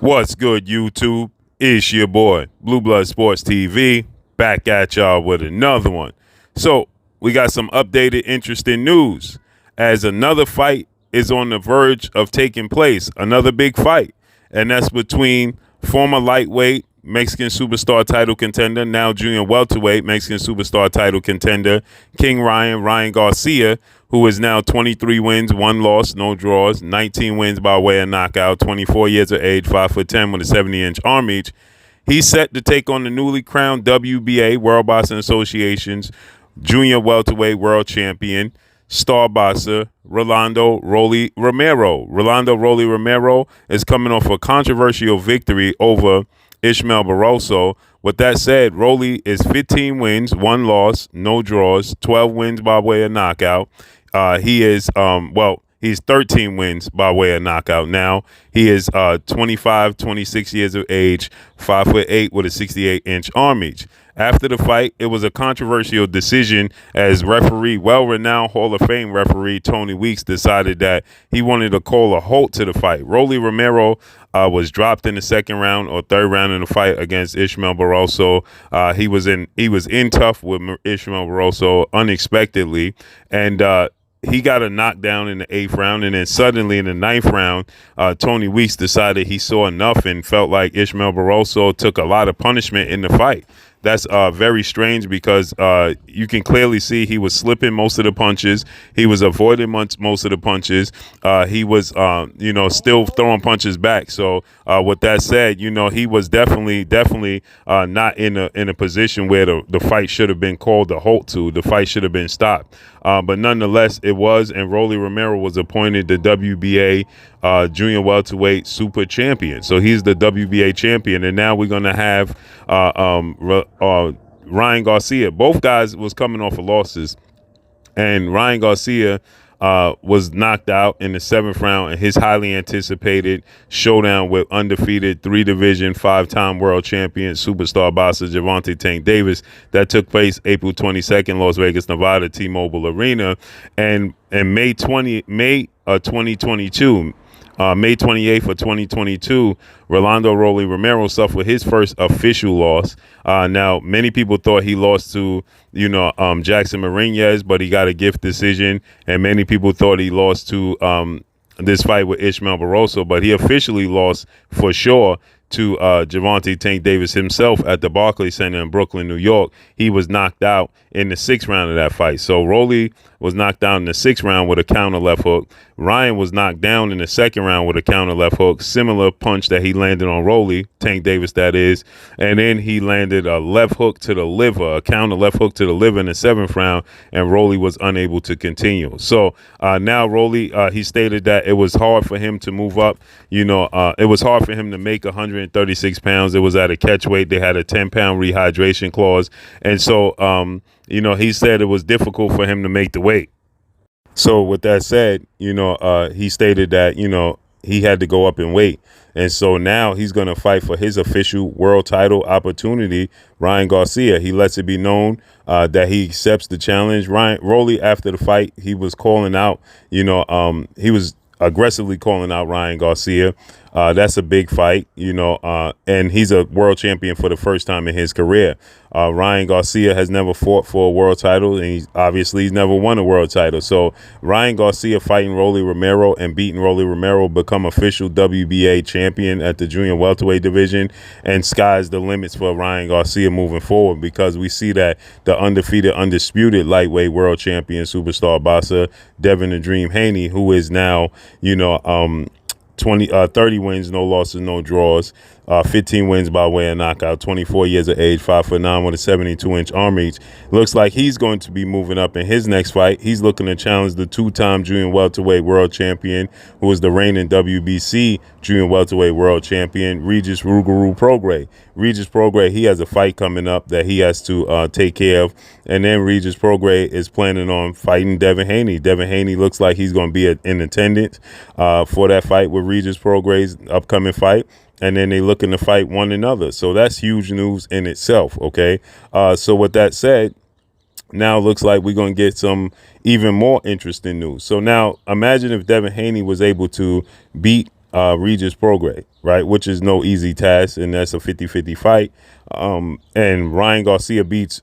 What's good, YouTube? It's your boy, Blue Blood Sports TV, back at y'all with another one. So, we got some updated, interesting news as another fight is on the verge of taking place, another big fight, and that's between former lightweight Mexican superstar title contender, now junior welterweight Mexican superstar title contender, King Ryan Garcia, who is now 23 wins, 1 loss, no draws, 19 wins by way of knockout, 24 years of age, 5'10" with a 70-inch arm reach. He's set to take on the newly crowned WBA, World Boxing Association's junior welterweight world champion, star boxer Rolando Rolly Romero. Rolando Rolly Romero is coming off a controversial victory over Ishmael Barroso. With that said, Rolly is 15 wins, 1 loss, no draws, 12 wins by way of knockout. He's 13 wins by way of knockout now. He is 25, 26 years of age, 5'8" with a 68-inch arm reach. After the fight, it was a controversial decision as well-renowned Hall of Fame referee Tony Weeks decided that he wanted to call a halt to the fight. Rolly Romero was dropped in the second round or third round in the fight against Ishmael Barroso. He was in tough with Ishmael Barroso unexpectedly, and he got a knockdown in the 8th round, and then suddenly in the 9th round, Tony Weeks decided he saw enough and felt like Ishmael Barroso took a lot of punishment in the fight. That's very strange because you can clearly see he was slipping most of the punches. He was avoiding most of the punches. He was, still throwing punches back. So with that said, he was definitely not in a position where the fight should have been called a halt to. The fight should have been stopped. But nonetheless, it was, and Rolly Romero was appointed the WBA junior welterweight super champion. So he's the WBA champion, and now we're going to have Ryan Garcia. Both guys was coming off of losses, and Ryan Garcia was knocked out in the 7th round in his highly anticipated showdown with undefeated 3-division, 5-time world champion superstar boxer Gervonta Tank Davis that took place April 22nd, Las Vegas, Nevada, T-Mobile Arena, and May 2022. May 28th of 2022, Rolando Rolly Romero suffered his first official loss. Now, many people thought he lost to, Jackson Mariñez, but he got a gift decision. And many people thought he lost to this fight with Ishmael Barroso, but he officially lost for sure to Gervonta Tank Davis himself at the Barclays Center in Brooklyn, New York. He was knocked out in the 6th round of that fight. So Rolly was knocked down in the 6th round with a counter left hook. Ryan was knocked down in the 2nd round with a counter left hook, similar punch that he landed on Rolly, Tank Davis that is. And then he landed a left hook to the liver, a counter left hook to the liver in the 7th round, and Rolly was unable to continue. So now Rolly, he stated that it was hard for him to move up. It was hard for him to make 136 pounds. It was at a catch weight. They had a 10-pound rehydration clause. And so, he said it was difficult for him to make the weight. So with that said, he stated that, he had to go up in weight. And so now he's going to fight for his official world title opportunity, Ryan Garcia. He lets it be known that he accepts the challenge. Rolly, after the fight, he was calling out, he was aggressively calling out Ryan Garcia. That's a big fight, and he's a world champion for the first time in his career. Ryan Garcia has never fought for a world title, and he's never won a world title. So Ryan Garcia fighting Rolly Romero and beating Rolly Romero become official WBA champion at the junior welterweight division, and sky's the limits for Ryan Garcia moving forward, because we see that the undisputed lightweight world champion superstar boxer Devin the Dream Haney, who is now 30 wins, no losses, no draws, 15 wins by way of knockout, 24 years of age, 5'9" with a 72-inch arm reach. Looks like he's going to be moving up in his next fight. He's looking to challenge the 2-time junior welterweight world champion, who is the reigning WBC junior welterweight world champion, Regis Prograis. Regis Prograis, he has a fight coming up that he has to take care of. And then Regis Prograis is planning on fighting Devin Haney. Devin Haney looks like he's going to be in attendance for that fight with Regis Prograis' upcoming fight. And then they looking to fight one another. So that's huge news in itself, okay? So with that said, now it looks like we're going to get some even more interesting news. So now imagine if Devin Haney was able to beat Regis Prograis, right? Which is no easy task, and that's a 50-50 fight. And Ryan Garcia beats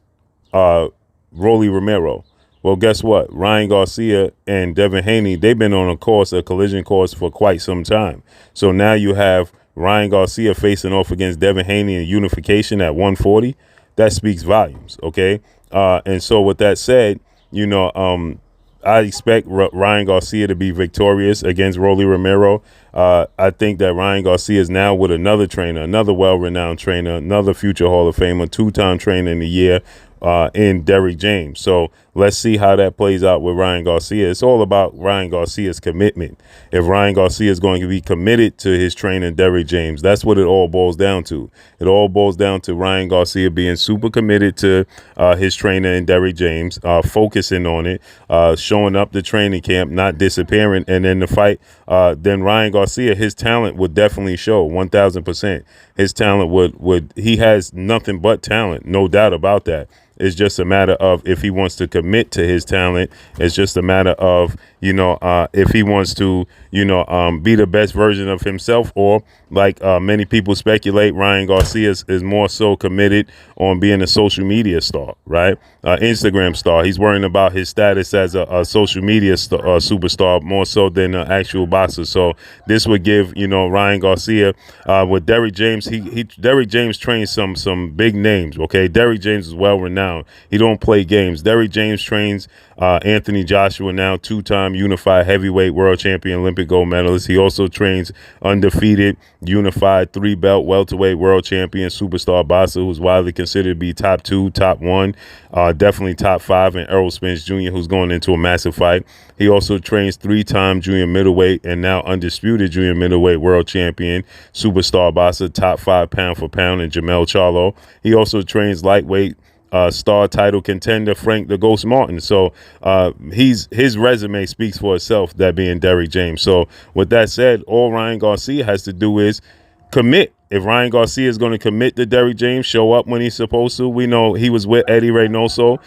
Rolly Romero. Well, guess what? Ryan Garcia and Devin Haney, they've been on a collision course for quite some time. So now you have Ryan Garcia facing off against Devin Haney in unification at 140. That speaks volumes, okay? And so with that said, I expect Ryan Garcia to be victorious against Rolly Romero. I think that Ryan Garcia is now with another trainer, another well-renowned trainer, another future Hall of Famer, two-time trainer in the year in Derrick James. So let's see how that plays out with Ryan Garcia. It's all about Ryan Garcia's commitment. If Ryan Garcia is going to be committed to his trainer, Derrick James, that's what it all boils down to. It all boils down to Ryan Garcia being super committed to his trainer and Derrick James, focusing on it, showing up to training camp, not disappearing, and then the fight. Then Ryan Garcia, his talent would definitely show 1,000%. His talent would he has nothing but talent, no doubt about that. It's just a matter of if he wants to commit to his talent. It's just a matter of, if he wants to, be the best version of himself, or like many people speculate, Ryan Garcia is more so committed on being a social media star, right? Instagram star. He's worrying about his status as a social media superstar more so than an actual boxer. So this would give, Ryan Garcia with Derrick James. Derrick James trains some big names. Okay, Derrick James is well renowned. He don't play games. Derrick James trains Anthony Joshua, now two-time unified heavyweight world champion, Olympic gold medalist. He also trains undefeated unified three-belt welterweight world champion superstar boxer who's widely considered to be top 2, top 1, definitely top 5, and Errol Spence Jr., who's going into a massive fight. He also trains three-time junior middleweight and now undisputed junior middleweight world champion superstar boxer, top 5 pound for pound, and Jamel Charlo. He also trains lightweight star title contender Frank the Ghost Martin. So his resume speaks for itself, that being Derrick James. So with that said, all Ryan Garcia has to do is commit. If Ryan Garcia is going to commit to Derrick James, show up when he's supposed to. We know he was with Eddie Reynoso.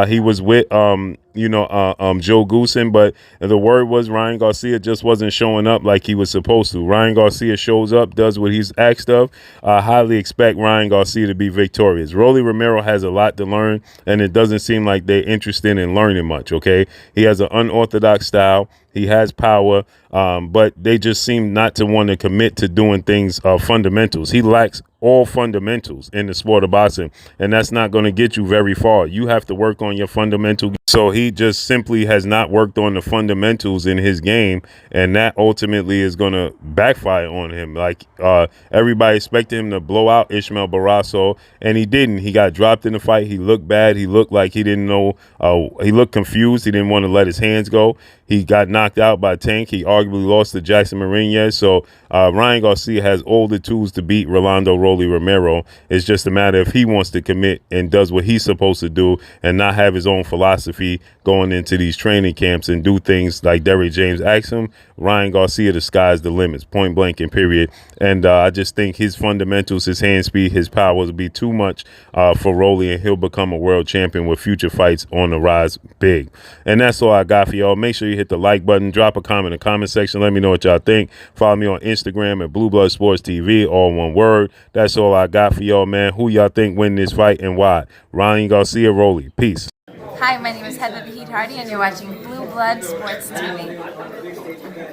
He was with Joe Goosen, but the word was Ryan Garcia just wasn't showing up like he was supposed to. Ryan Garcia shows up, does what he's asked of. I highly expect Ryan Garcia to be victorious. Rolly Romero has a lot to learn, and it doesn't seem like they're interested in learning much, okay? He has an unorthodox style. He has power, but they just seem not to want to commit to doing things fundamentals. He lacks all fundamentals in the sport of boxing, and that's not going to get you very far. You have to work on your fundamental. So he just simply has not worked on the fundamentals in his game, and that ultimately is going to backfire on him. Like everybody expected him to blow out Ishmael Barrasso, and he didn't. He got dropped in the fight. He looked bad. He looked like he didn't know. He looked confused. He didn't want to let his hands go. He got knocked out by Tank. He arguably lost to Jackson Marinez. So Ryan Garcia has all the tools to beat Rolando Rolly Romero. It's just a matter if he wants to commit and does what he's supposed to do and not have his own philosophy going into these training camps and do things like Derrick James asks him. Ryan Garcia, the sky's the limits, point blank and period. And I just think his fundamentals, his hand speed, his power will be too much for Rolly, and he'll become a world champion with future fights on the rise big. And that's all I got for y'all. Make sure you hit the like button, drop a comment in the comment section. Let me know what y'all think. Follow me on Instagram at Blue Blood Sports TV, all one word. That's all I got for y'all, man. Who y'all think win this fight and why? Ryan Garcia, Rolly. Peace. Hi, my name is Heather the Heat Hardy, and you're watching Blue Blood Sports TV.